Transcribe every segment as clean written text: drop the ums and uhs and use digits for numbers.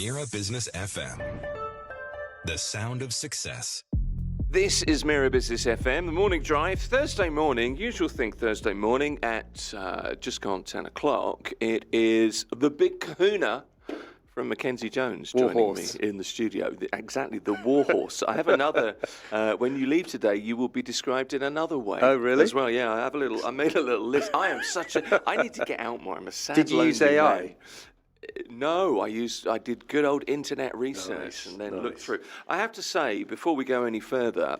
Mira Business FM. The sound of success. This is Mira Business FM, the morning drive, Thursday morning, usual thing Thursday morning at just gone 10 o'clock. It is the big kahuna from Mackenzie Jones joining me in the studio. Exactly, the warhorse. I have another, when you leave today, you will be described in another way. Oh, really? As well, yeah, I made a little list. I need to get out more. I'm a sad, Did you use lonely AI? man. No, I did good old internet research and then looked through. I have to say, before we go any further,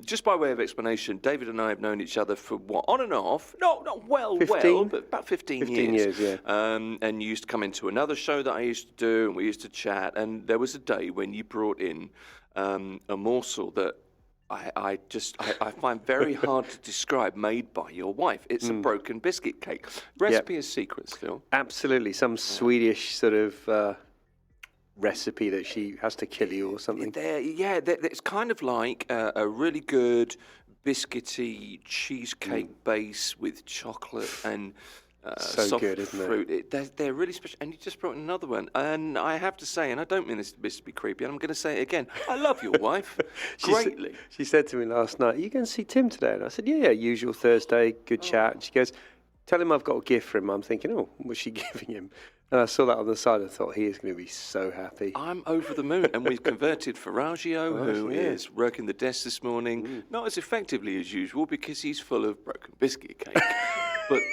just by way of explanation, David and I have known each other for what, on and off, not well, but about 15 years. Yeah. And you used to come into another show that I used to do, and we used to chat, and there was a day when you brought in a morsel that I find very hard to describe, made by your wife. It's a broken biscuit cake. Recipe is secret still. Absolutely. Some Swedish sort of recipe that she has to kill you or something. It's kind of like a really good biscuity cheesecake base with chocolate and soft good, isn't fruit. They're really special. And you just brought another one. And I have to say, and I don't mean this to be creepy, and I'm going to say it again, I love your wife greatly. She said to me last night, "Are you going to see Tim today?" And I said, yeah, usual Thursday, good chat. And she goes, "Tell him I've got a gift for him." I'm thinking, oh, what's she giving him? And I saw that on the side and thought, he is going to be so happy. I'm over the moon. And we've converted Ferragio, who is working the desk this morning, not as effectively as usual because he's full of broken biscuit cake. But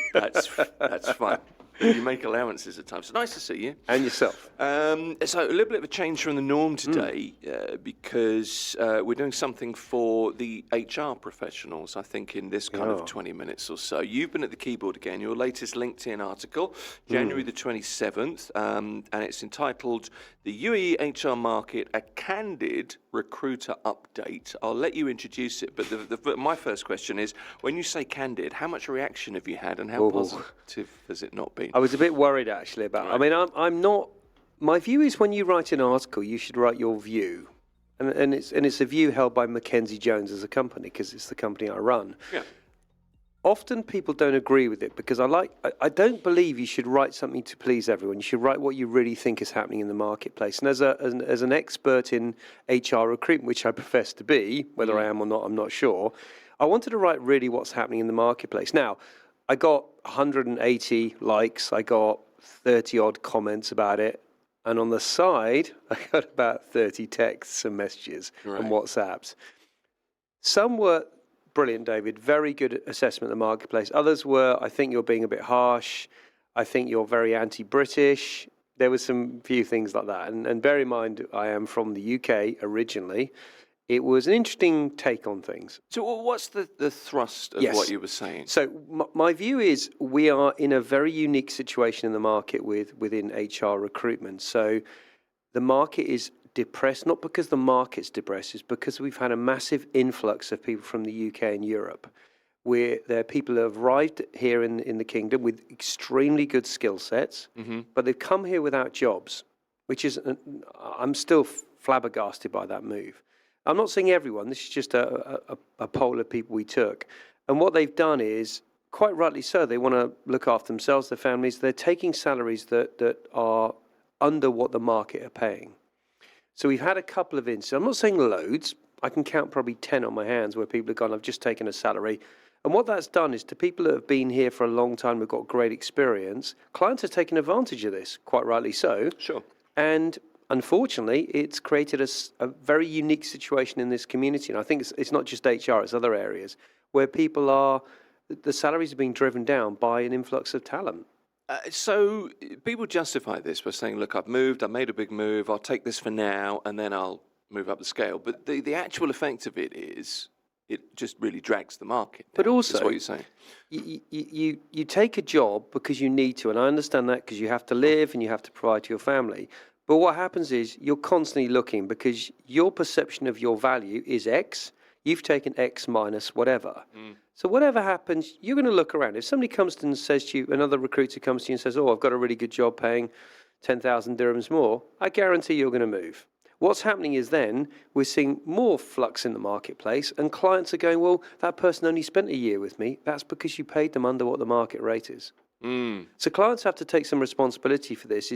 that's fine. You make allowances at times. So nice to see you. And yourself. So a little bit of a change from the norm today because we're doing something for the HR professionals, I think, in this kind of 20 minutes or so. You've been at the keyboard again. Your latest LinkedIn article, January the 27th, and it's entitled The UAE HR Market, a Candid Recruiter Update. I'll let you introduce it, but my first question is, when you say candid, how much reaction have you had and how positive has it not been? I was a bit worried actually about. I mean, I'm not. My view is when you write an article, you should write your view, and it's a view held by Mackenzie Jones as a company because it's the company I run. Yeah. Often people don't agree with it because I don't believe you should write something to please everyone. You should write what you really think is happening in the marketplace. And as an expert in HR recruitment, which I profess to be, whether I am or not, I'm not sure. I wanted to write really what's happening in the marketplace. Now, I got 180 likes. I got 30 odd comments about it. And on the side, I got about 30 texts and messages and WhatsApps. Some were brilliant, David. Very good assessment of the marketplace. Others were, I think you're being a bit harsh. I think you're very anti-British. There was some few things like that. And bear in mind, I am from the UK originally. It was an interesting take on things. So what's the thrust of what you were saying? So my view is we are in a very unique situation in the market within HR recruitment. So the market is depressed, not because the market's depressed, it's because we've had a massive influx of people from the UK and Europe. Where there are people who have arrived here in the kingdom with extremely good skill sets, but they've come here without jobs, which is, I'm still flabbergasted by that move. I'm not saying everyone, this is just a poll of people we took. And what they've done is, quite rightly so, they want to look after themselves, their families. They're taking salaries that are under what the market are paying. So we've had a couple of instances. I'm not saying loads. I can count probably 10 on my hands where people have gone, I've just taken a salary. And what that's done is to people that have been here for a long time, who've got great experience, clients are taking advantage of this, quite rightly so. Sure. And unfortunately, it's created a very unique situation in this community. And I think it's not just HR, it's other areas where the salaries are being driven down by an influx of talent. So people justify this by saying, look, I've made a big move, I'll take this for now, and then I'll move up the scale. But the actual effect of it is it just really drags the market down. But also, that's what you're saying. You take a job because you need to, and I understand that because you have to live and you have to provide to your family. But what happens is you're constantly looking because your perception of your value is X. You've taken X minus whatever. So whatever happens, you're going to look around. If somebody comes to and says to you, another recruiter comes to you and says, oh, I've got a really good job paying 10,000 dirhams more, I guarantee you're going to move. What's happening is then we're seeing more flux in the marketplace and clients are going, well, that person only spent a year with me. That's because you paid them under what the market rate is. So clients have to take some responsibility for this.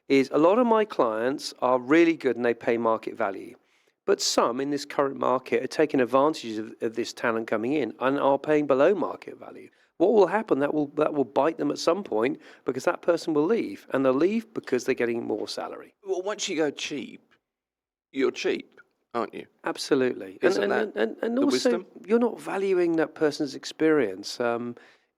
Is a lot of my clients are really good and they pay market value. But some in this current market are taking advantage of this talent coming in and are paying below market value. What will happen? That will bite them at some point because that person will leave, and they'll leave because they're getting more salary. Well, once you go cheap, you're cheap, aren't you? Absolutely. Isn't and the also, wisdom? you're not valuing that person's experience.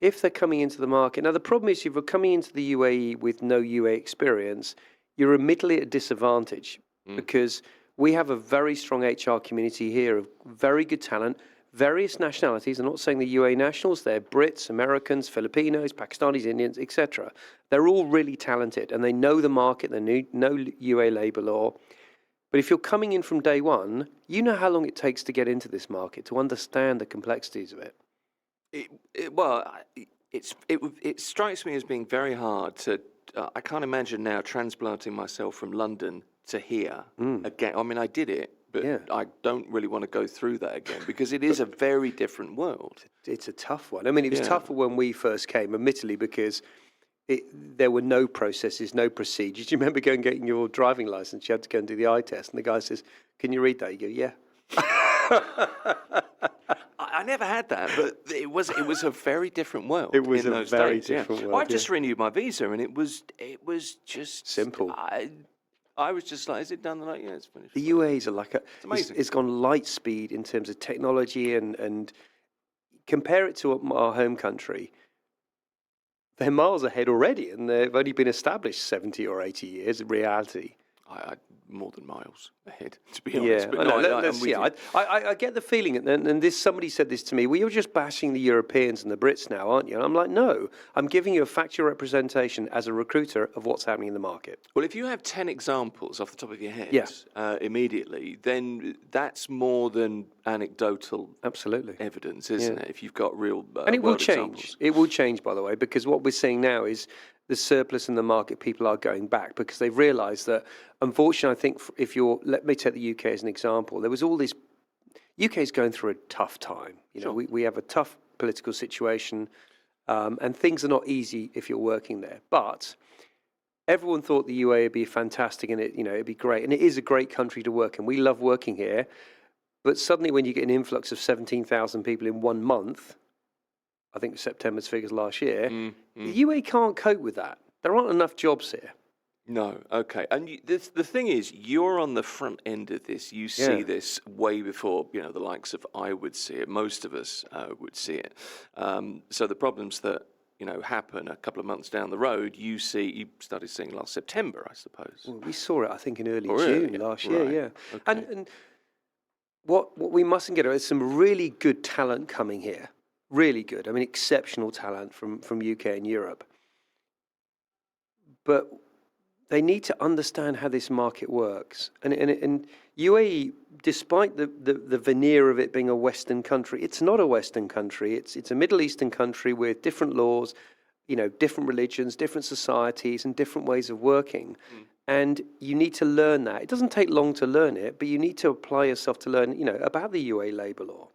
If they're coming into the market. Now, the problem is if you're coming into the UAE with no UAE experience, you're admittedly at a disadvantage because we have a very strong HR community here of very good talent, various nationalities. I'm not saying the UAE nationals, they're Brits, Americans, Filipinos, Pakistanis, Indians, etc. They're all really talented and they know the market, they know UAE labour law. But if you're coming in from day one, you know how long it takes to get into this market, to understand the complexities of it. It strikes me as being very hard to. I can't imagine now transplanting myself from London to here again. I mean, I did it, but I don't really want to go through that again because it is a very different world. It's a tough one. I mean, it was tougher when we first came, admittedly, because there were no processes, no procedures. Do you remember going and getting your driving license? You had to go and do the eye test, and the guy says, "Can you read that?" You go, "Yeah." I never had that, but it was a very different world. It was in a those very days, different world. Well, I just renewed my visa, and it was just simple. I was just like, "Is it done?" They're like, "Yeah, it's finished." The UAEs are like it's amazing. It's gone light speed in terms of technology, and compare it to our home country. They're miles ahead already, and they've only been established 70 or 80 years in reality. I more than miles ahead, to be honest. But I get the feeling, and this somebody said this to me. Well, you're just bashing the Europeans and the Brits now, aren't you? And I'm like, no, I'm giving you a factual representation as a recruiter of what's happening in the market. Well, if you have 10 examples off the top of your head immediately, then that's more than anecdotal evidence, isn't it? If you've got real and it will change. Examples. It will change, by the way, because what we're seeing now is the surplus in the market. People are going back because they've realised that, unfortunately, I think if let me take the UK as an example. There was all this. UK is going through a tough time. You know, we have a tough political situation, and things are not easy if you're working there. But everyone thought the UAE would be fantastic, and it'd be great, and it is a great country to work in. We love working here, but suddenly when you get an influx of 17,000 people in 1 month. I think September's figures last year, the UAE can't cope with that. There aren't enough jobs here. No, okay. And the thing is, you're on the front end of this. You see this way before, the likes of I would see it. Most of us would see it. So the problems that, happen a couple of months down the road, you started seeing last September, I suppose. Well, we saw it, I think, in early June last year, Okay. And what we mustn't get is some really good talent coming here. Really good. I mean, exceptional talent from UK and Europe. But they need to understand how this market works. And UAE, despite the veneer of it being a Western country, it's not a Western country. It's a Middle Eastern country with different laws, different religions, different societies, and different ways of working. And you need to learn that. It doesn't take long to learn it, but you need to apply yourself to learn, about the UAE labour law.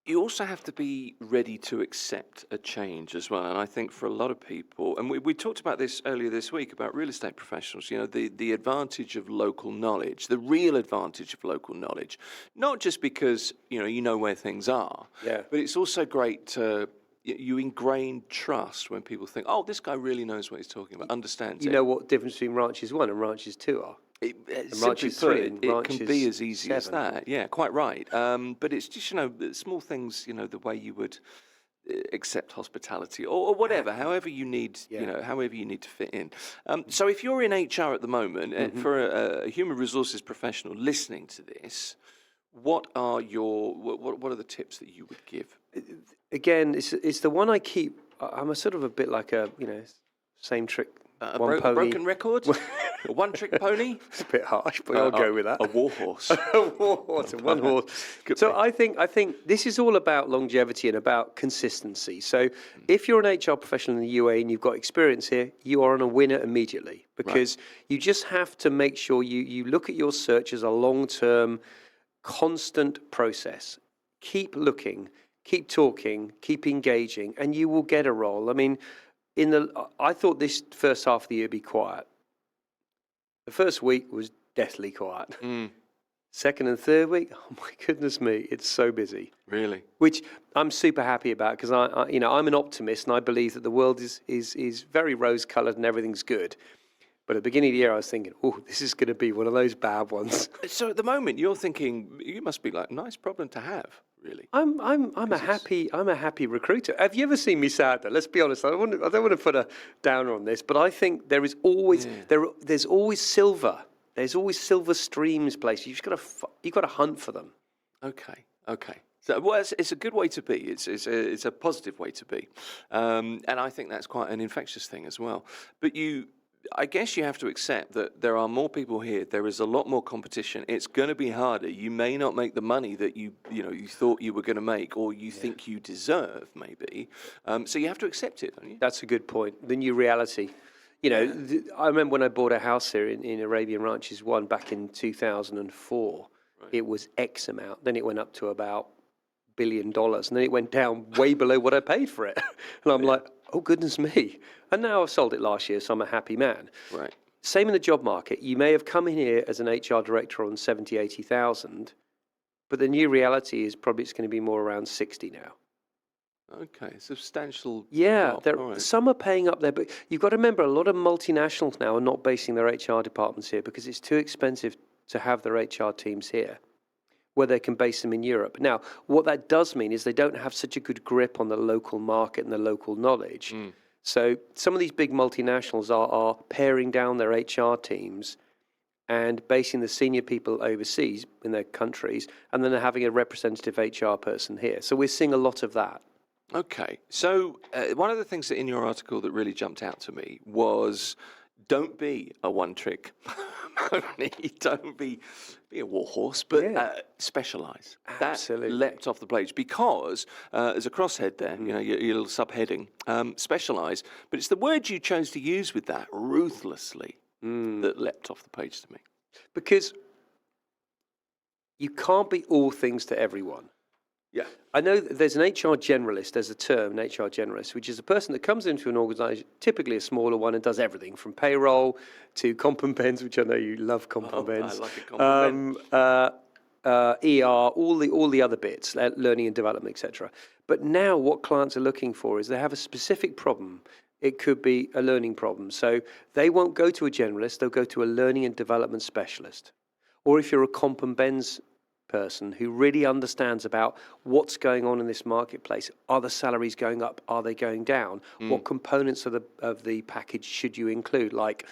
You also have to be ready to accept a change as well. And I think for a lot of people, and we talked about this earlier this week about real estate professionals, the advantage of local knowledge, the real advantage of local knowledge, not just because, you know where things are, but it's also great to, you ingrain trust when people think, oh, this guy really knows what he's talking about, understands it. You know what the difference between ranches 1 and ranches 2 are? Simply put, it can be as easy as that. Yeah, quite right. But it's just, small things, the way you would accept hospitality or whatever, however you need to fit in. So if you're in HR at the moment, for a human resources professional listening to this, what are the tips that you would give? Again, it's the one I keep. I'm a bit like a, same trick. A broken record? A one-trick pony? It's a bit harsh, but I'll go with that. A warhorse. A warhorse, a one horse. So I think this is all about longevity and about consistency. So if you're an HR professional in the UAE and you've got experience here, you are on a winner immediately because you just have to make sure you look at your search as a long-term, constant process. Keep looking, keep talking, keep engaging, and you will get a role. I mean, I thought this first half of the year would be quiet. The first week was deathly quiet. Second and third week, oh my goodness me, it's so busy. Really? Which I'm super happy about because I'm an optimist and I believe that the world is very rose-coloured and everything's good. But at the beginning of the year, I was thinking, oh, this is going to be one of those bad ones. So at the moment, you're thinking you must be like a nice problem to have, really. I'm a happy recruiter. Have you ever seen me sad though? Let's be honest. I don't want to put a downer on this, but I think there is always there's always silver. There's always silver streams places. You've got to hunt for them. Okay. So, well, it's a good way to be. It's a positive way to be, and I think that's quite an infectious thing as well. But I guess you have to accept that there are more people here. There is a lot more competition. It's going to be harder. You may not make the money that you thought you were going to make, or you think you deserve, maybe. So you have to accept it, don't you? That's a good point. The new reality. I remember when I bought a house here in Arabian Ranches 1 back in 2004. Right. It was X amount. Then it went up to about $1 billion, and then it went down way below what I paid for it. And I'm like, oh goodness me! And now I've sold it last year, so I'm a happy man. Right. Same in the job market. You may have come in here as an HR director on 70, 80,000, but the new reality is probably it's going to be more around 60 now. Okay, substantial. Yeah, right. Some are paying up there, but you've got to remember a lot of multinationals now are not basing their HR departments here because it's too expensive to have their HR teams here, where they can base them in Europe. Now, what that does mean is they don't have such a good grip on the local market and the local knowledge. So some of these big multinationals are paring down their HR teams and basing the senior people overseas in their countries, and then they're having a representative HR person here. So we're seeing a lot of that. Okay, so one of the things that in your article that really jumped out to me was don't be a one-trick pony, don't be a warhorse, but specialise. Absolutely. That leapt off the page because there's a crosshead there, your little subheading, specialise, but it's the word you chose to use with that, ruthlessly, that leapt off the page to me. Because you can't be all things to everyone. Yeah. I know that there's an HR generalist, there's a term, an HR generalist, which is a person that comes into an organisation, typically a smaller one, and does everything from payroll to comp and pens, which I know you love comp and pens. I like a comp and pen. ER, all the other bits, learning and development, etc. But now what clients are looking for is they have a specific problem. It could be a learning problem. So they won't go to a generalist, they'll go to a learning and development specialist. Or if you're a comp and pens person who really understands about what's going on in this marketplace. Are the salaries going up? Are they going down? What components of the package should you include, like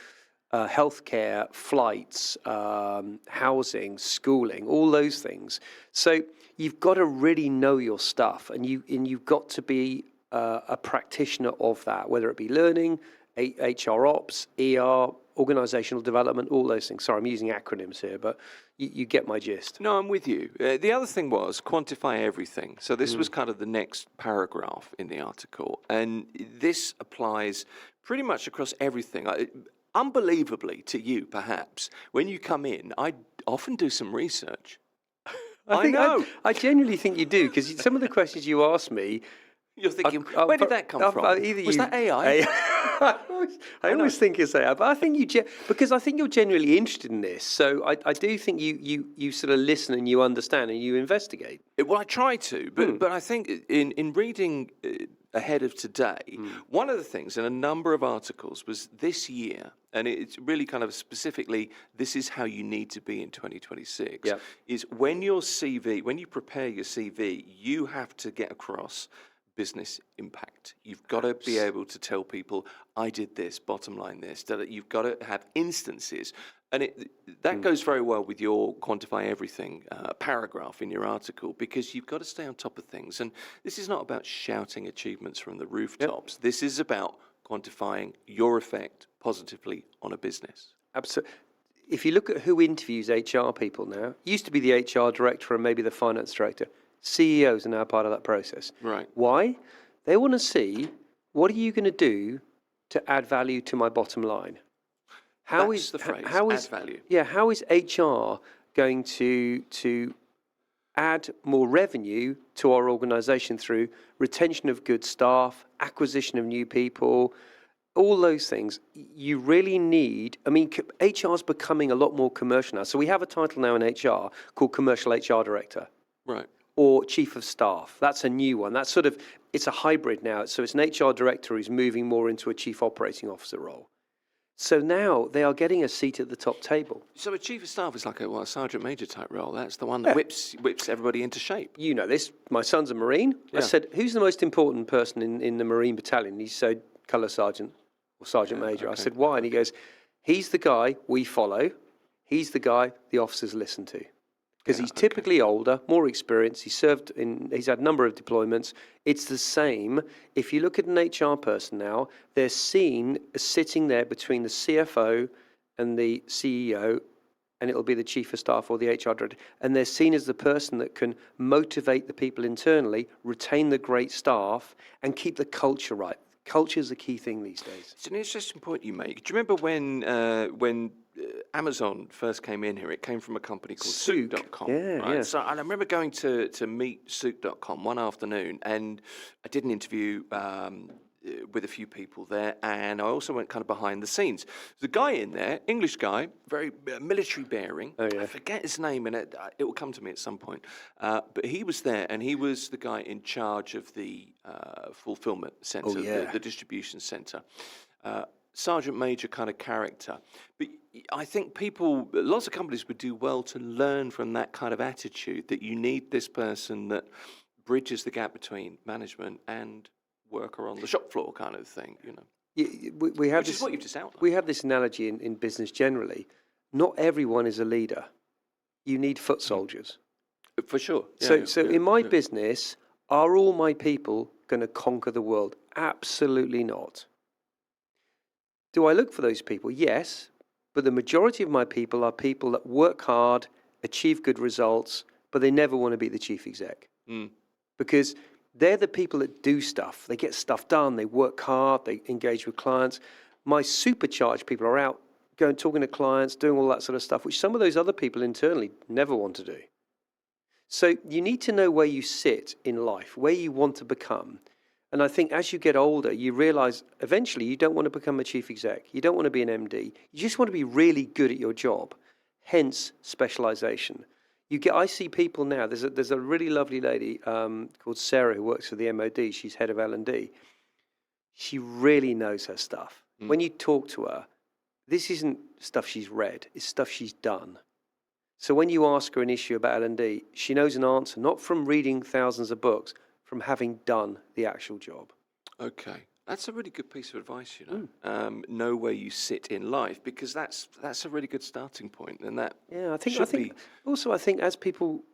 healthcare, flights, housing, schooling, all those things. So you've got to really know your stuff, and you've got to be a practitioner of that, whether it be learning, HR ops, ER, organizational development, all those things. Sorry, I'm using acronyms here, but you get my gist. No, I'm with you. The other thing was quantify everything. So this was kind of the next paragraph in the article. And this applies pretty much across everything. Unbelievably to you, perhaps, when you come in, I often do some research. I know. I genuinely think you do, because some of the questions you ask me, you're thinking, where did that come from? Was that AI? I always think it's AI, but I think because I think you're genuinely interested in this. So I do think you sort of listen and you understand and you investigate. Well, I try to, but I think in reading ahead of today, one of the things in a number of articles was this year, and it's really kind of specifically, this is how you need to be in 2026, is when you prepare your CV, you have to get across business impact. You've got to be able to tell people, I did this, bottom line this, that you've got to have instances. And that goes very well with your quantify everything paragraph in your article, because you've got to stay on top of things. And this is not about shouting achievements from the rooftops. Yep. This is about quantifying your effect positively on a business. Absolutely. If you look at who interviews HR people now, used to be the HR director and maybe the finance director. CEOs are now part of that process. Right. Why? They want to see, what are you going to do to add value to my bottom line? That's the phrase, add value. Yeah, how is HR going to add more revenue to our organisation through retention of good staff, acquisition of new people, all those things, you really need, I mean, HR is becoming a lot more commercial now. So we have a title now in HR called Commercial HR Director. Right. Or Chief of Staff. That's a new one. That's sort of, it's a hybrid now. So it's an HR Director who's moving more into a Chief Operating Officer role. So now they are getting a seat at the top table. So a Chief of Staff is like a Sergeant Major type role. That's the one that whips everybody into shape. You know this. My son's a Marine. I said, who's the most important person in the Marine battalion? He said, Colour Sergeant or Sergeant Major. Okay. I said, why? And he goes, he's the guy we follow. He's the guy the officers listen to. Because he's typically older, more experienced. He's had a number of deployments. It's the same. If you look at an HR person now, they're seen as sitting there between the CFO and the CEO, and it'll be the Chief of Staff or the HR Director. And they're seen as the person that can motivate the people internally, retain the great staff, and keep the culture right. Culture is a key thing these days. It's an interesting point you make. Do you remember when Amazon first came in here? It came from a company called Souq.com. Right? So I remember going to meet Souq.com one afternoon, and I did an interview with a few people there, and I also went kind of behind the scenes. The guy in there, English guy, very military bearing. I forget his name, and it will come to me at some point. But he was there, and he was the guy in charge of the fulfillment center, the distribution center. Sergeant Major kind of character. But I think lots of companies would do well to learn from that kind of attitude, that you need this person that bridges the gap between management and worker on the shop floor kind of thing, you know. We have Which is what you've just outlined. We have this analogy in business generally. Not everyone is a leader. You need foot soldiers. For sure. So in my business, are all my people going to conquer the world? Absolutely not. Do I look for those people? Yes, but the majority of my people are people that work hard, achieve good results, but they never want to be the chief exec. Because they're the people that do stuff. They get stuff done. They work hard. They engage with clients. My supercharged people are out going, talking to clients, doing all that sort of stuff, which some of those other people internally never want to do. So you need to know where you sit in life, where you want to become. And I think as you get older, you realize eventually you don't want to become a chief exec. You don't want to be an MD. You just want to be really good at your job, hence specialization. I see people now, there's a really lovely lady called Sarah who works for the MOD. She's head of L&D. She really knows her stuff. When you talk to her, this isn't stuff she's read, it's stuff she's done. So when you ask her an issue about L&D, she knows an answer, not from reading thousands of books, from having done the actual job. Okay. That's a really good piece of advice, you know. Know where you sit in life, because that's a really good starting point, and that I think as people,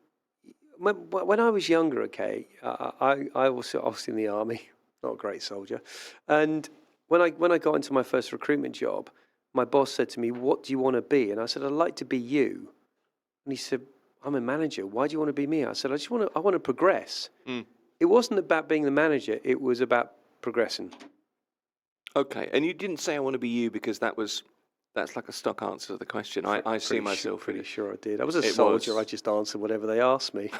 when I was younger, I was in the army, not a great soldier, and when I got into my first recruitment job, my boss said to me, "What do you want to be?" And I said, "I'd like to be you." And he said, "I'm a manager. Why do you want to be me?" I said, I want to progress." It wasn't about being the manager; it was about progressing. Okay, and you didn't say I want to be you because that's like a stock answer to the question. I see myself. Pretty sure I did. I was a soldier. I just answered whatever they asked me.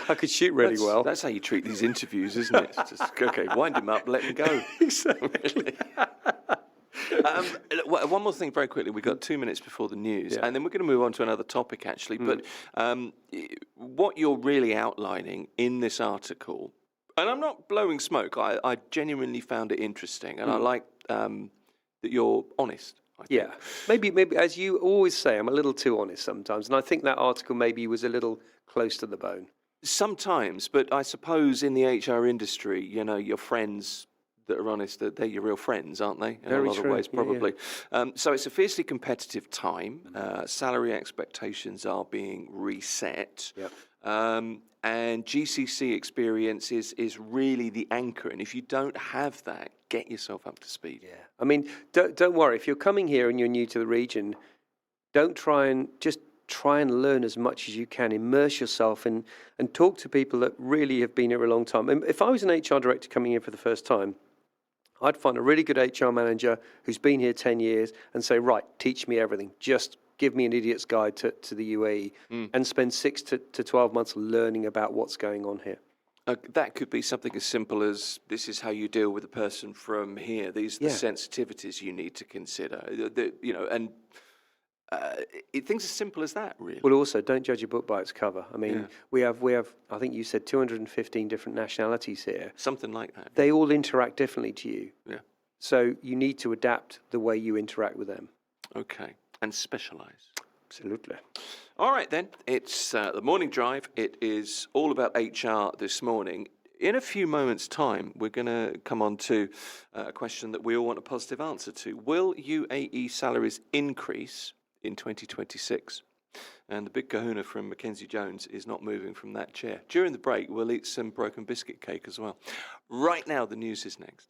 I could shoot really well. That's how you treat these interviews, isn't it? It's just, okay, wind him up, let him go. Exactly. One more thing very quickly. We've got 2 minutes before the news, and then we're going to move on to another topic, actually. But what you're really outlining in this article, and I'm not blowing smoke, I genuinely found it interesting, and I like that you're honest. I think. Maybe, as you always say, I'm a little too honest sometimes, and I think that article maybe was a little close to the bone. Sometimes, but I suppose in the HR industry, you know, your friends that are honest, they're your real friends, aren't they? In a lot of ways, probably. So it's a fiercely competitive time. Salary expectations are being reset. And GCC experience is really the anchor. And if you don't have that, get yourself up to speed. I mean, don't worry. If you're coming here and you're new to the region, don't try and learn as much as you can. Immerse yourself and talk to people that really have been here a long time. And if I was an HR director coming in for the first time, I'd find a really good HR manager who's been here 10 years and say, right, teach me everything. Just give me an idiot's guide to the UAE and spend 6 to 12 months learning about what's going on here. That could be something as simple as this is how you deal with a person from here. These are the sensitivities you need to consider. Things as simple as that, really. Well, also, don't judge a book by its cover. I mean, we have. I think you said 215 different nationalities here. Something like that. They all interact differently to you. Yeah. So you need to adapt the way you interact with them. Okay. And specialise. Absolutely. All right, then. It's the morning drive. It is all about HR this morning. In a few moments' time, we're going to come on to a question that we all want a positive answer to. Will UAE salaries increase in 2026? And the big kahuna from Mackenzie Jones is not moving from that chair. During the break, we'll eat some broken biscuit cake as well. Right now, the news is next.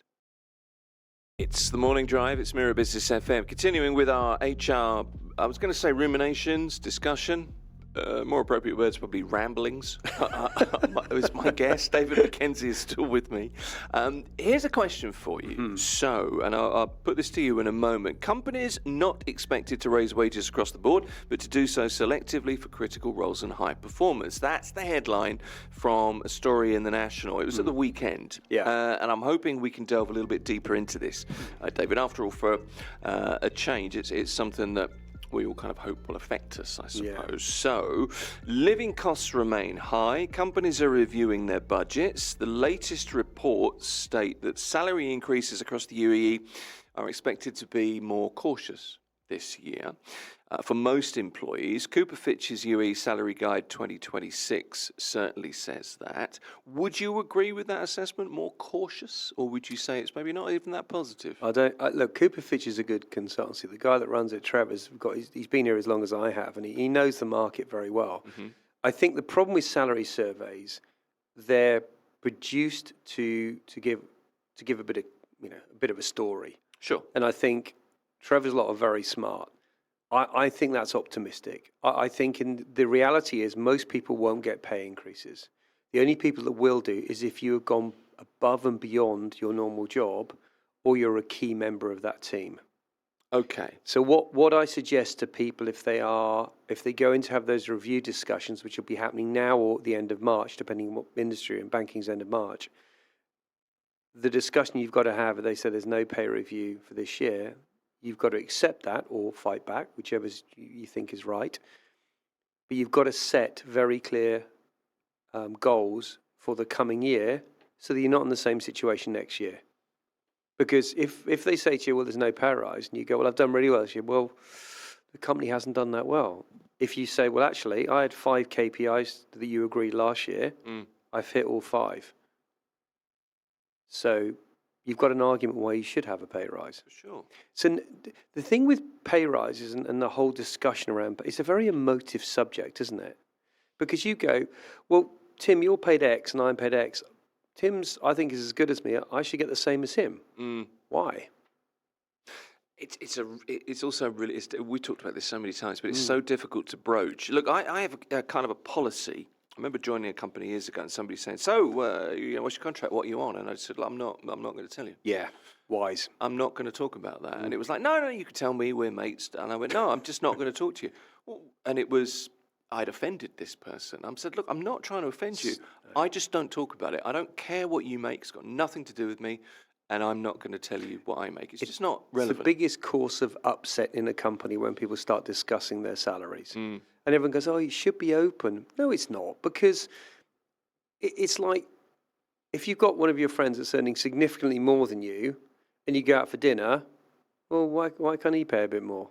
It's the morning drive. It's Mirror Business FM. Continuing with our HR, I was going to say ruminations, discussion. More appropriate words, probably ramblings. It was my guest. David Mackenzie is still with me. Here's a question for you. And I'll put this to you in a moment. Companies not expected to raise wages across the board, but to do so selectively for critical roles and high performance. That's the headline from a story in The National. It was at the weekend. And I'm hoping we can delve a little bit deeper into this, David. After all, for a change, it's something that we all kind of hope will affect us, I suppose. Yeah. So, living costs remain high. Companies are reviewing their budgets. The latest reports state that salary increases across the UAE are expected to be more cautious this year. For most employees, Cooper Fitch's UAE Salary Guide 2026 certainly says that. Would you agree with that assessment, more cautious, or would you say it's maybe not even that positive? Look, Cooper Fitch is a good consultancy. The guy that runs it, Trevor's he's been here as long as I have, and he knows the market very well. Mm-hmm. I think the problem with salary surveys, they're produced to give a bit of a story. Sure. And I think Trevor's lot are very smart. I think that's optimistic. I think the reality is most people won't get pay increases. The only people that will do is if you have gone above and beyond your normal job or you're a key member of that team. Okay. So what I suggest to people if they go in to have those review discussions, which will be happening now or at the end of March, depending on what industry, and banking's end of March, the discussion you've got to have, they say there's no pay review for this year, you've got to accept that or fight back, whichever you think is right. But you've got to set very clear goals for the coming year so that you're not in the same situation next year. Because if they say to you, well, there's no pay rise, and you go, well, I've done really well this year, well, the company hasn't done that well. If you say, well, actually, I had 5 KPIs that you agreed last year, I've hit all 5. So you've got an argument why you should have a pay rise. For sure. So the thing with pay rises and the whole discussion around, it's a very emotive subject, isn't it? Because you go, well, Tim, you're paid X and I'm paid X. Tim's, I think, is as good as me. I should get the same as him. Why? It's also really, we talked about this so many times, but it's so difficult to broach. Look, I have a kind of a policy. I remember joining a company years ago and somebody saying, so, what's your contract? What are you on? And I said, I'm not going to tell you. Yeah, wise. I'm not going to talk about that. And it was like, no, you can tell me, we're mates. And I went, no, I'm just not going to talk to you. Well, and it was, I'd offended this person. I said, look, I'm not trying to offend you. I just don't talk about it. I don't care what you make. It's got nothing to do with me. And I'm not going to tell you what I make. It's just not relevant. It's the biggest cause of upset in a company when people start discussing their salaries. And everyone goes, oh, you should be open. No, it's not. Because it's like if you've got one of your friends that's earning significantly more than you and you go out for dinner, well, why can't he pay a bit more?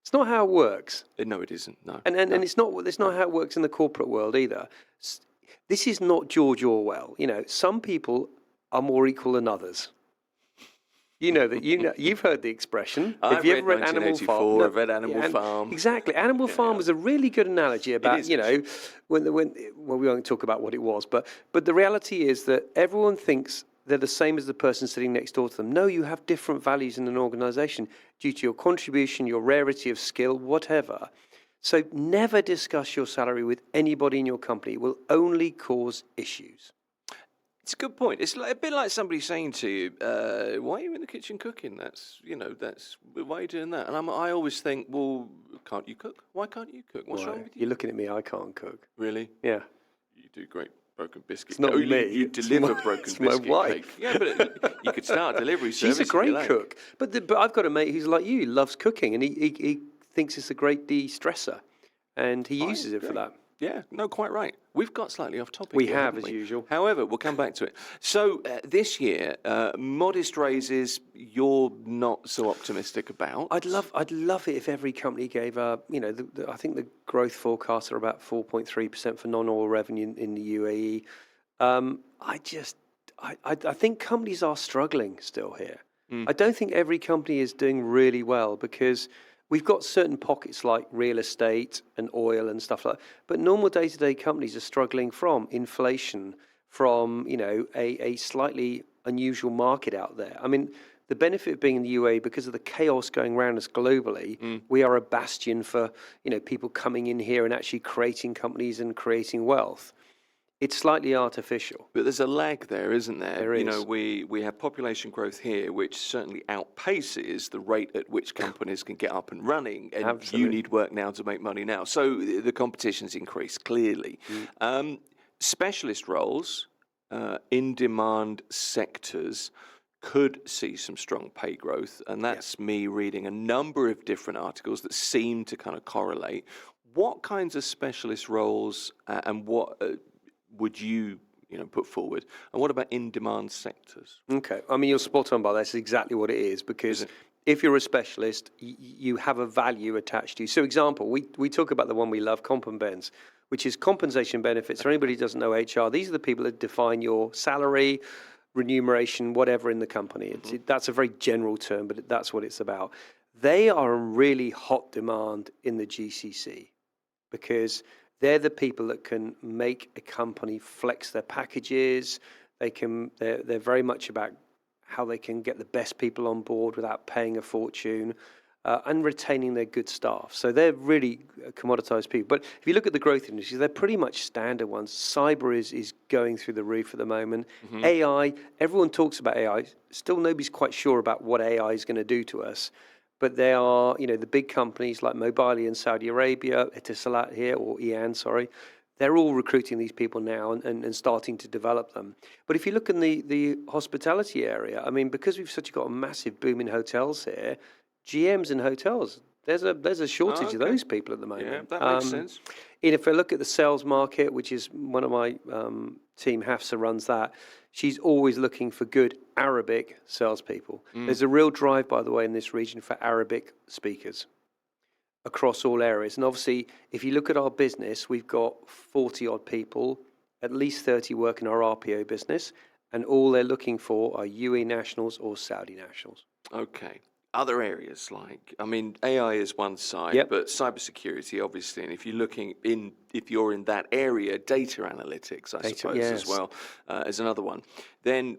It's not how it works. No, it isn't. No. And it's not how it works in the corporate world either. This is not George Orwell. Some people are more equal than others. You know that. You've heard the expression. Have you ever read Animal Farm? I've read Animal Farm. Exactly. Animal Farm was a really good analogy about when we won't talk about what it was, but the reality is that everyone thinks they're the same as the person sitting next door to them. No, you have different values in an organisation due to your contribution, your rarity of skill, whatever. So never discuss your salary with anybody in your company. It will only cause issues. It's a good point. It's a bit like somebody saying to you, why are you in the kitchen cooking? Why are you doing that? And I always think, well, can't you cook? Why can't you cook? What's wrong with you? You're looking at me, I can't cook. Really? Yeah. You do great broken biscuit. It's not me. You deliver broken it's biscuit my wife. cake. Yeah, but you could start a delivery service. She's a great cook. But I've got a mate who's like you, loves cooking, and he thinks it's a great de-stressor, and he uses it for that. Yeah, no, quite right. We've got slightly off topic. We here, have, haven't as we? usual. However, we'll come back to it. So this year, modest raises. You're not so optimistic about. I'd love it if every company gave I think the growth forecasts are about 4.3% for non-oil revenue in the UAE. I think companies are struggling still here. I don't think every company is doing really well because we've got certain pockets like real estate and oil and stuff like that. But normal day-to-day companies are struggling from inflation, from a slightly unusual market out there. I mean, the benefit of being in the UAE, because of the chaos going around us globally, we are a bastion for people coming in here and actually creating companies and creating wealth. It's slightly artificial. But there's a lag there, isn't there? There is. We have population growth here, which certainly outpaces the rate at which companies can get up and running. And Absolutely. you need work now to make money now. So the competition's increased, clearly. Specialist roles, in-demand sectors could see some strong pay growth. And that's me reading a number of different articles that seem to kind of correlate. What kinds of specialist roles and what... would you put forward? And what about in-demand sectors? Okay. I mean, you're spot on by that. That's exactly what it is, because if you're a specialist, you have a value attached to you. So, example, we talk about the one we love, comp and bens, which is compensation benefits. For anybody who doesn't know HR, these are the people that define your salary, remuneration, whatever in the company. That's a very general term, but that's what it's about. They are in really hot demand in the GCC because they're the people that can make a company flex their packages. They're very much about how they can get the best people on board without paying a fortune and retaining their good staff. So they're really commoditized people. But if you look at the growth industries, they're pretty much standard ones. Cyber is going through the roof at the moment. AI, everyone talks about AI. Still nobody's quite sure about what AI is going to do to us. But there are, the big companies like Mobile in Saudi Arabia, Etisalat here, or Ian, sorry, they're all recruiting these people now and starting to develop them. But if you look in the hospitality area, I mean, because we've got a massive boom in hotels here, GMs in hotels, there's a shortage of those people at the moment. Yeah, that makes sense. And if I look at the sales market, which is one of my team, Hafsa runs that, she's always looking for good Arabic salespeople. There's a real drive, by the way, in this region for Arabic speakers across all areas. And obviously, if you look at our business, we've got 40-odd people, at least 30 work in our RPO business, and all they're looking for are UAE nationals or Saudi nationals. Okay. Other areas AI is one side, but cybersecurity, obviously, and if you're in that area, data analytics, I suppose, as well, is another one. Then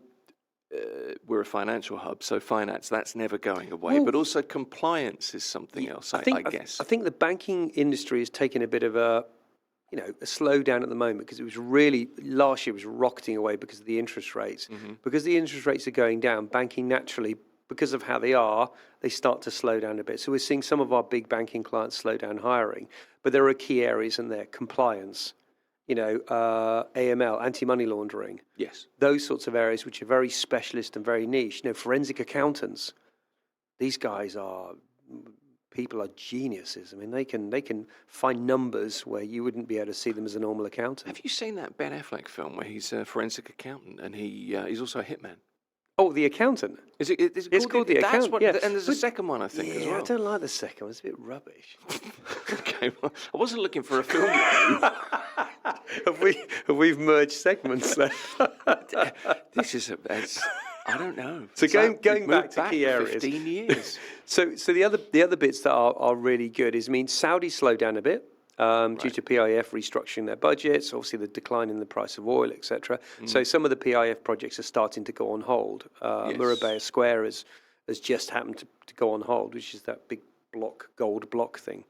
we're a financial hub, so finance, that's never going away. But also compliance is something else, I guess. I think the banking industry has taken a bit of a slowdown at the moment because it was really, last year was rocketing away because of the interest rates. Because the interest rates are going down, banking naturally, because of how they start to slow down a bit. So we're seeing some of our big banking clients slow down hiring, but there are key areas in there: compliance, AML, anti-money laundering. Yes, those sorts of areas which are very specialist and very niche. Forensic accountants. These guys people are geniuses. I mean, they can find numbers where you wouldn't be able to see them as a normal accountant. Have you seen that Ben Affleck film where he's a forensic accountant and he's also a hitman? Oh, The Accountant. It's called The Accountant, yeah. And there's a second one, I think, as well. I don't like the second one. It's a bit rubbish. Okay, well, I wasn't looking for a film review. We've merged segments there? This is I don't know. So going back to key areas. 15 years. So the other bits that are really good is, Saudi slowed down a bit. Due to PIF restructuring their budgets, obviously the decline in the price of oil, etc. So some of the PIF projects are starting to go on hold. Murabea Square has just happened to go on hold, which is that big gold block thing.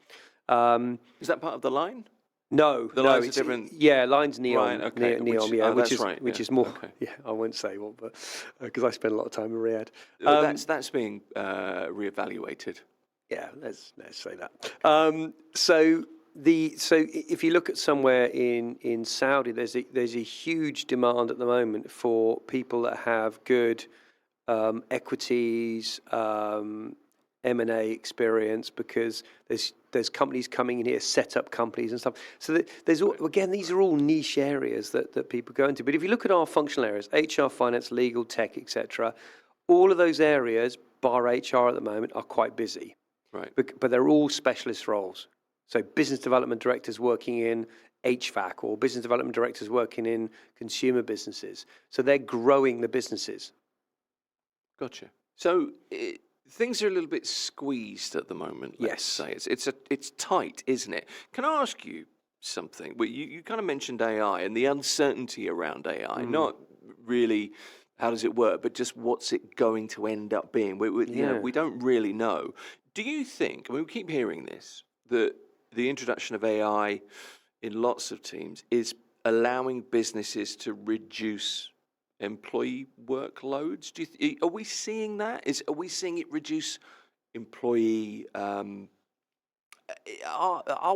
Is that part of the line? No, line's different. Yeah, line's Neom. Right, okay. Neom, which is more. Okay. Yeah, I won't say what, but because I spend a lot of time in Riyadh. That's being reevaluated. Yeah, let's say that. So So if you look at somewhere in Saudi, there's a huge demand at the moment for people that have good equities, M&A experience, because there's companies coming in here, set up companies and stuff. So again, these are all niche areas that people go into. But if you look at our functional areas, HR, finance, legal, tech, etc., all of those areas, bar HR at the moment, are quite busy. Right. But they're all specialist roles. So business development directors working in HVAC, or business development directors working in consumer businesses. So they're growing the businesses. Gotcha. So things are a little bit squeezed at the moment. Let's say it's tight, isn't it? Can I ask you something? Well, you kind of mentioned AI and the uncertainty around AI. Not really how does it work, but just what's it going to end up being. We don't really know. Do you think? I mean, we keep hearing this, that the introduction of AI in lots of teams is allowing businesses to reduce employee workloads? Are we seeing that? Are we seeing it reduce employee? Are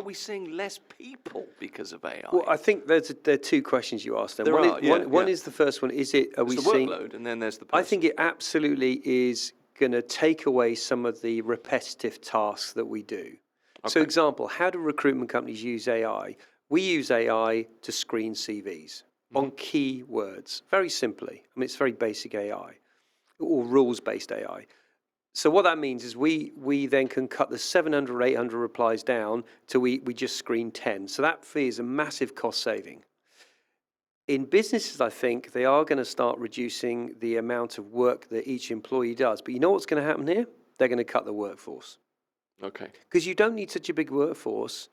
we seeing less people because of AI? Well, I think there are two questions you asked. One is the first one. Is it? Are we seeing the workload, and then there's the person. I think it absolutely is going to take away some of the repetitive tasks that we do. Okay. So, example, how do recruitment companies use AI? We use AI to screen CVs on keywords, very simply. I mean, it's very basic AI or rules-based AI. So what that means is we then can cut the 700 or 800 replies down to we just screen 10. So that fee is a massive cost saving. In businesses, I think they are going to start reducing the amount of work that each employee does. But you know what's going to happen here? They're going to cut the workforce. Okay. Because you don't need such a big workforce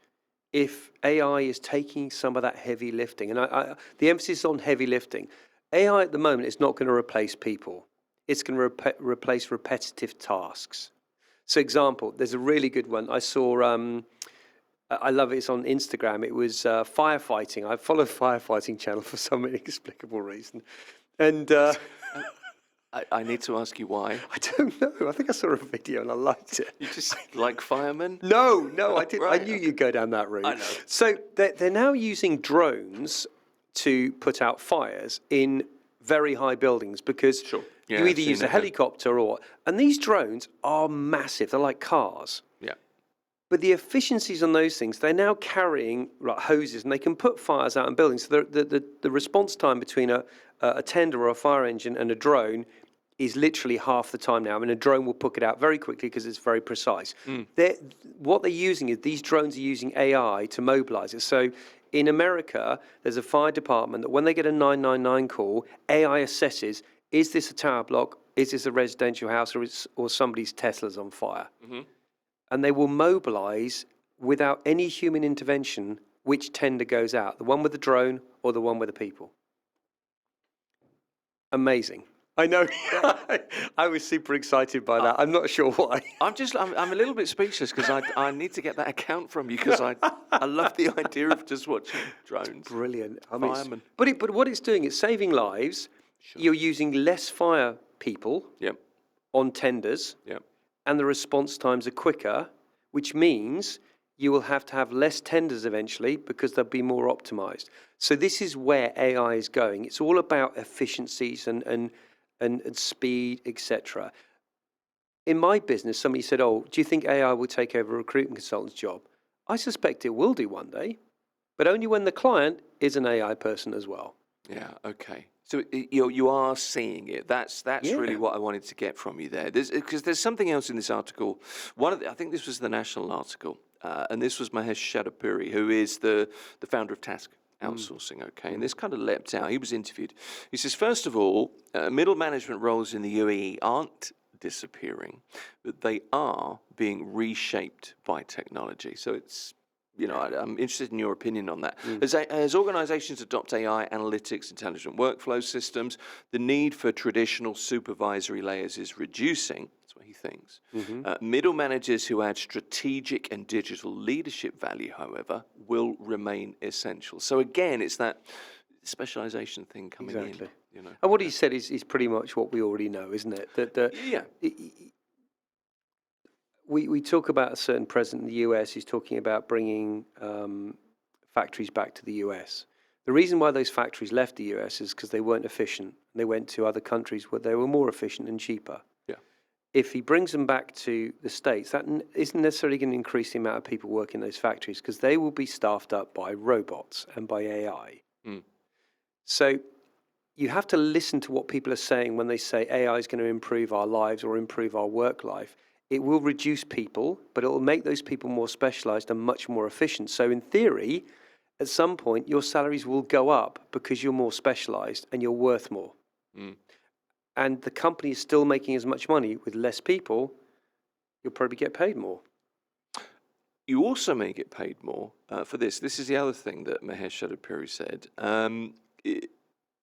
if AI is taking some of that heavy lifting. And the emphasis is on heavy lifting. AI at the moment is not going to replace people. It's going to replace repetitive tasks. So example, there's a really good one. I saw, I love it, it's on Instagram. It was firefighting. I follow the firefighting channel for some inexplicable reason. And I need to ask you why. I don't know. I think I saw a video and I liked it. You just like firemen? No, I didn't. Right, I knew you'd go down that route. I know. So they're now using drones to put out fires in very high buildings because you either use a helicopter and these drones are massive. They're like cars. Yeah. But the efficiencies on those things, they're now carrying like hoses and they can put fires out in buildings. So the response time between a tender or a fire engine and a drone is literally half the time now. I mean, a drone will put it out very quickly because it's very precise. What they're using is these drones are using AI to mobilize it. So in America, there's a fire department that when they get a 999 call, AI assesses, is this a tower block, is this a residential house, or somebody's Tesla's on fire? And they will mobilize without any human intervention which tender goes out, the one with the drone or the one with the people. Amazing. I know. I was super excited by that. I'm not sure why. I'm a little bit speechless because I need to get that account from you because I love the idea of just watching drones. Brilliant. Firemen. But what it's doing, it's saving lives. Sure. You're using less fire people on tenders. And the response times are quicker, which means you will have to have less tenders eventually because they'll be more optimized. So this is where AI is going. It's all about efficiencies and speed, etc. In my business, somebody said, do you think AI will take over a recruitment consultant's job? I suspect it will do one day, but only when the client is an AI person as well. Yeah, okay. So you are seeing it. That's really what I wanted to get from you there. Because there's something else in this article. I think this was the National article, and this was Mahesh Shadapuri, who is the founder of Task Outsourcing, okay? And this kind of leapt out. He was interviewed. He says, first of all, middle management roles in the UAE aren't disappearing, but they are being reshaped by technology. So it's, I'm interested in your opinion on that. As organizations adopt AI, analytics, intelligent workflow systems, the need for traditional supervisory layers is reducing. That's what he thinks. Middle managers who add strategic and digital leadership value, however, will remain essential. So again, it's that specialization thing coming in. And what he said is pretty much what we already know, isn't it? we talk about a certain president in the US who's talking about bringing factories back to the US. The reason why those factories left the US is because they weren't efficient. They went to other countries where they were more efficient and cheaper. Yeah. If he brings them back to the States, that isn't necessarily going to increase the amount of people working in those factories because they will be staffed up by robots and by AI. So you have to listen to what people are saying when they say AI is going to improve our lives or improve our work life. It will reduce people, but it will make those people more specialized and much more efficient. So in theory, at some point, your salaries will go up because you're more specialized and you're worth more. And the company is still making as much money with less people, you'll probably get paid more. You also may get paid more for this. This is the other thing that Mahesh Shadapuri said.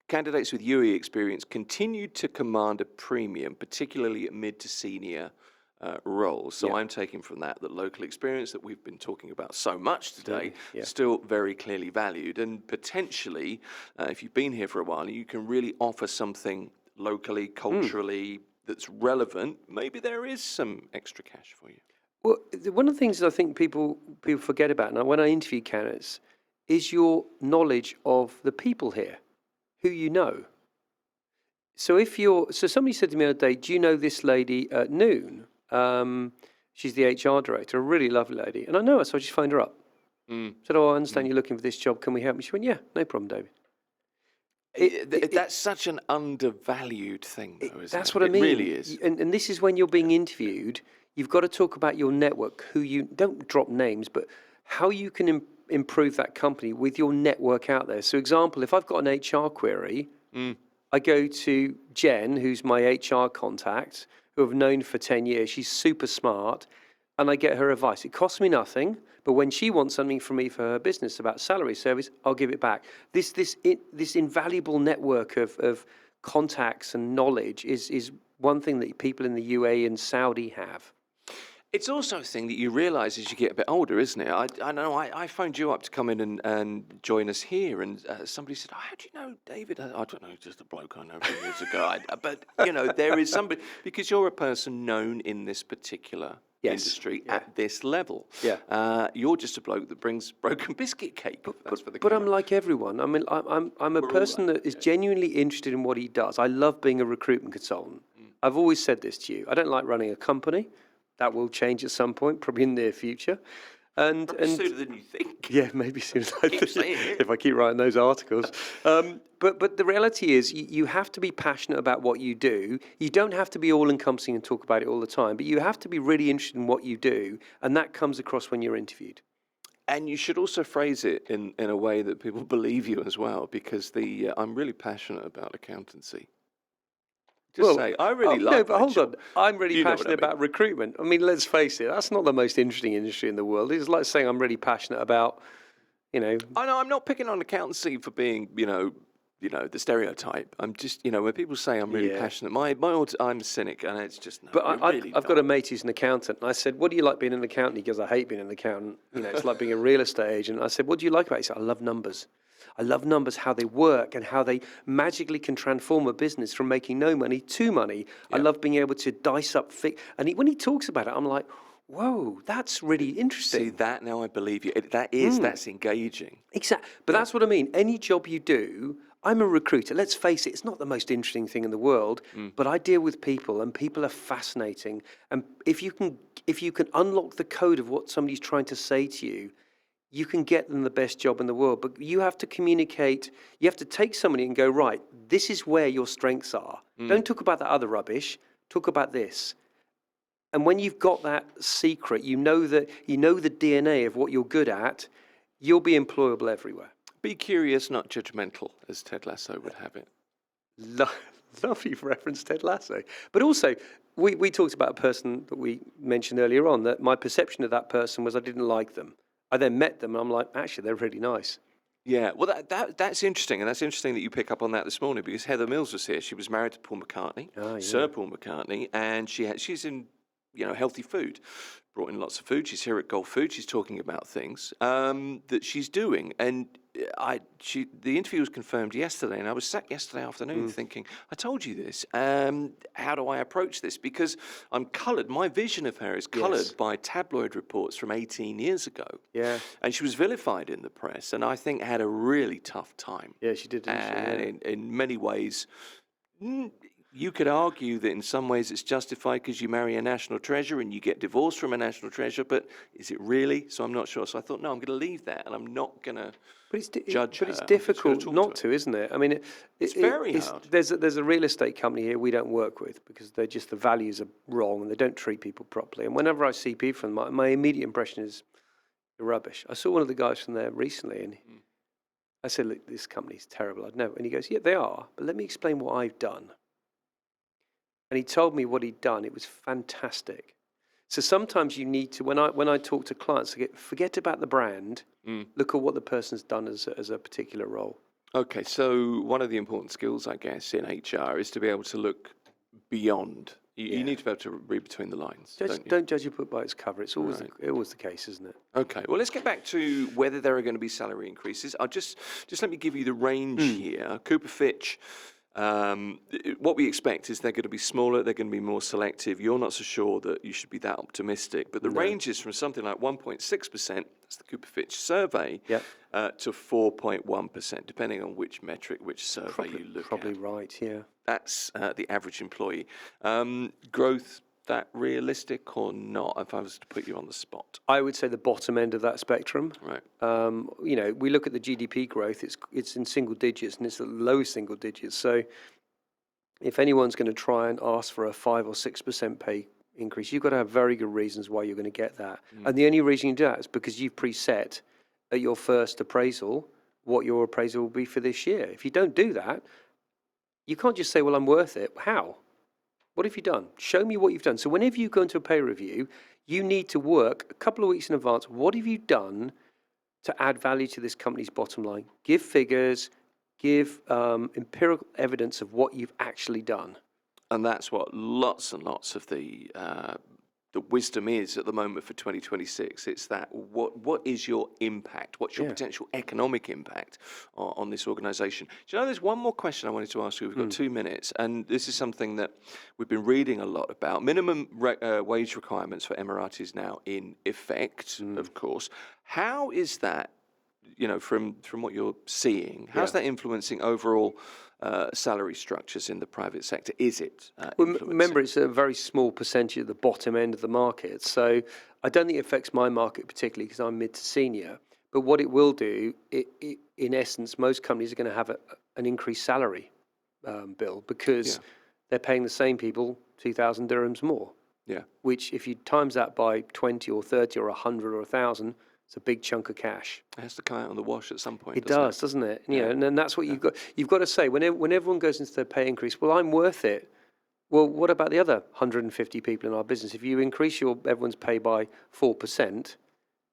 Candidates with UAE experience continue to command a premium, particularly at mid to senior roles. So I'm taking from that local experience that we've been talking about so much today is still very clearly valued. And potentially, if you've been here for a while, you can really offer something locally, culturally, that's relevant. Maybe there is some extra cash for you. Well, one of the things I think people forget about now when I interview candidates is your knowledge of the people here, who you know. So somebody said to me the other day, do you know this lady at Noon? She's the HR director, a really lovely lady. And I know her, so I just phoned her up. Said, I understand you're looking for this job. Can we help you? She went, yeah, no problem, David. That's such an undervalued thing, though, isn't it? That's what I mean. It really is. And this is when you're being interviewed, you've got to talk about your network, don't drop names, but how you can improve that company with your network out there. So example, if I've got an HR query, I go to Jen, who's my HR contact, who I've known for 10 years. She's super smart, and I get her advice. It costs me nothing, but when she wants something from me for her business about salary service, I'll give it back. This invaluable network of contacts and knowledge is one thing that people in the UAE and Saudi have. It's also a thing that you realise as you get a bit older, isn't it? I know I phoned you up to come in and join us here, and somebody said, how do you know David? I don't know, just a bloke I know from years ago. But, there is somebody, because you're a person known in this particular industry at this level. You're just a bloke that brings broken biscuit cake. But I'm like everyone. I mean, I'm a person that is genuinely interested in what he does. I love being a recruitment consultant. I've always said this to you. I don't like running a company. That will change at some point, probably in the near future. And sooner than you think. Yeah, maybe sooner than I think, if I keep writing those articles. But the reality is you have to be passionate about what you do. You don't have to be all-encompassing and talk about it all the time, but you have to be really interested in what you do, and that comes across when you're interviewed. And you should also phrase it in a way that people believe you as well, because I'm really passionate about accountancy. Say, I really like. No, but hold job. on. I'm really passionate about recruitment. I mean, let's face it. That's not the most interesting industry in the world. It's like saying I'm really passionate about, I know I'm not picking on accountancy for being, the stereotype. I'm just, when people say I'm really passionate, I'm a cynic, and it's just. No, but I've got a mate who's an accountant, and I said, "What do you like being an accountant?" He goes, "I hate being an accountant. It's like being a real estate agent." I said, "What do you like about it?" He said, "I love numbers. I love numbers, how they work and how they magically can transform a business from making no money to money. I love being able to dice up and when he talks about it, I'm like, whoa, that's really interesting. See, that now I believe you. That's engaging. Exactly. But that's what I mean. Any job you do, I'm a recruiter. Let's face it, it's not the most interesting thing in the world, but I deal with people, and people are fascinating. And if you can unlock the code of what somebody's trying to say to you, you can get them the best job in the world. But you have to communicate. You have to take somebody and go, right, this is where your strengths are. Don't talk about that other rubbish. Talk about this. And when you've got that secret, you know the DNA of what you're good at, you'll be employable everywhere. Be curious, not judgmental, as Ted Lasso would have it. Love you've referenced Ted Lasso. But also, we talked about a person that we mentioned earlier on, that my perception of that person was I didn't like them. I then met them, and I'm like, actually, they're really nice. Yeah, well, that's interesting, and that's interesting that you pick up on that this morning, because Heather Mills was here. She was married to Paul McCartney, Sir Paul McCartney, and she's in, healthy food, brought in lots of food. She's here at Gulf Food. She's talking about things that she's doing, and the interview was confirmed yesterday, and I was sat yesterday afternoon thinking, I told you this. How do I approach this? Because I'm coloured. My vision of her is coloured by tabloid reports from 18 years ago. Yeah. And she was vilified in the press, and I think had a really tough time. Yeah, she did. Didn't she? And in many ways, you could argue that in some ways it's justified because you marry a national treasure and you get divorced from a national treasure, but is it really? So I'm not sure. So I thought, no, I'm going to leave that, and I'm not going to judge her. But it's difficult not to, isn't it? I mean, it's very hard. There's a real estate company here we don't work with because the values are wrong and they don't treat people properly. And whenever I see people from my immediate impression is you're rubbish. I saw one of the guys from there recently, and I said, look, this company's terrible. I'd know. And he goes, yeah, they are, but let me explain what I've done. And he told me what he'd done. It was fantastic. So sometimes you need to, when I talk to clients, forget about the brand, look at what the person's done as a particular role. Okay, so one of the important skills, I guess, in HR is to be able to look beyond. You need to be able to read between the lines. Don't judge a book by its cover. It's always the case, isn't it? Okay, well, let's get back to whether there are going to be salary increases. I'll just let me give you the range here. Cooper Fitch. What we expect is they're going to be smaller, they're going to be more selective. You're not so sure that you should be that optimistic, but the range is from something like 1.6%, that's the Cooper Fitch survey, to 4.1%, depending on which metric, which survey you look at. Probably right, yeah. That's the average employee. Growth, that realistic or not, if I was to put you on the spot? I would say the bottom end of that spectrum. Right. We look at the GDP growth, it's in single digits, and it's the lowest single digits. So if anyone's going to try and ask for a 5 or 6% pay increase, you've got to have very good reasons why you're going to get that. And the only reason you do that is because you've preset at your first appraisal what your appraisal will be for this year. If you don't do that, you can't just say, well, I'm worth it. How? What have you done? Show me what you've done. So whenever you go into a pay review, you need to work a couple of weeks in advance. What have you done to add value to this company's bottom line? Give figures, give empirical evidence of what you've actually done. And that's what lots and lots of the wisdom is at the moment for 2026. It's that what is your impact? What's your potential economic impact on this organisation? Do you know, there's one more question I wanted to ask you. We've got 2 minutes, and this is something that we've been reading a lot about. Minimum wage requirements for Emiratis now in effect, of course. How is that, from what you're seeing, how's that influencing overall salary structures in the private sector? Is it? Remember, it's a very small percentage at the bottom end of the market. So I don't think it affects my market particularly because I'm mid to senior. But what it will do, in essence, most companies are going to have an increased salary bill because they're paying the same people 2,000 dirhams more. Yeah. Which, if you times that by 20 or 30 or 100 or 1,000, it's a big chunk of cash. It has to come out on the wash at some point. It does, doesn't it? And then that's what you've got. You've got to say when everyone goes into their pay increase. Well, I'm worth it. Well, what about the other 150 people in our business? If you increase everyone's pay by 4%,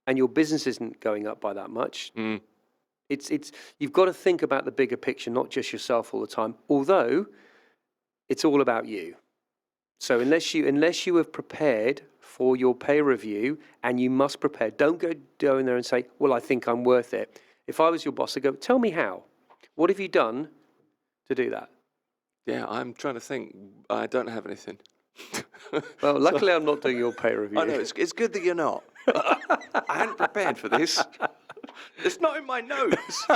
and your business isn't going up by that much, it's you've got to think about the bigger picture, not just yourself all the time. Although it's all about you. So unless you have prepared for your pay review, and you must prepare, don't go in there and say, well, I think I'm worth it. If I was your boss, I'd go, tell me how. What have you done to do that? Yeah, I'm trying to think. I don't have anything. Well, luckily I'm not doing your pay review. I know, it's good that you're not. I hadn't prepared for this. It's not in my notes.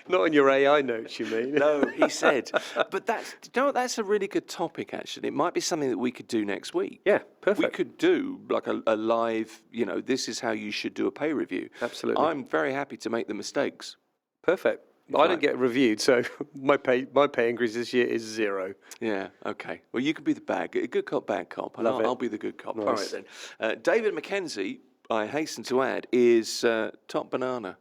Not in your AI notes, you mean? No, he said. But that's a really good topic, actually. It might be something that we could do next week. Yeah, perfect. We could do like a live, this is how you should do a pay review. Absolutely. I'm very happy to make the mistakes. Perfect. I don't get reviewed, so my pay increase this year is 0. Yeah, okay. Well, you can be the good cop, bad cop, and I'll be the good cop. Nice. All right, then. David Mackenzie, I hasten to add, is top banana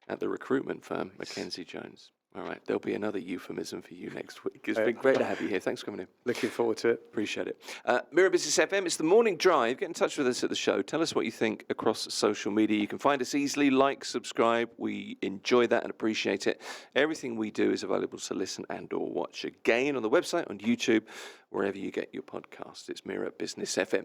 at the recruitment firm, Mackenzie Jones. All right, there'll be another euphemism for you next week. It's been great to have you here. Thanks for coming in. Looking forward to it. Appreciate it. Mirror Business FM, it's the morning drive. Get in touch with us at the show. Tell us what you think across social media. You can find us easily. Like, subscribe. We enjoy that and appreciate it. Everything we do is available to listen and or watch again on the website, on YouTube, wherever you get your podcast. It's Mirror Business FM.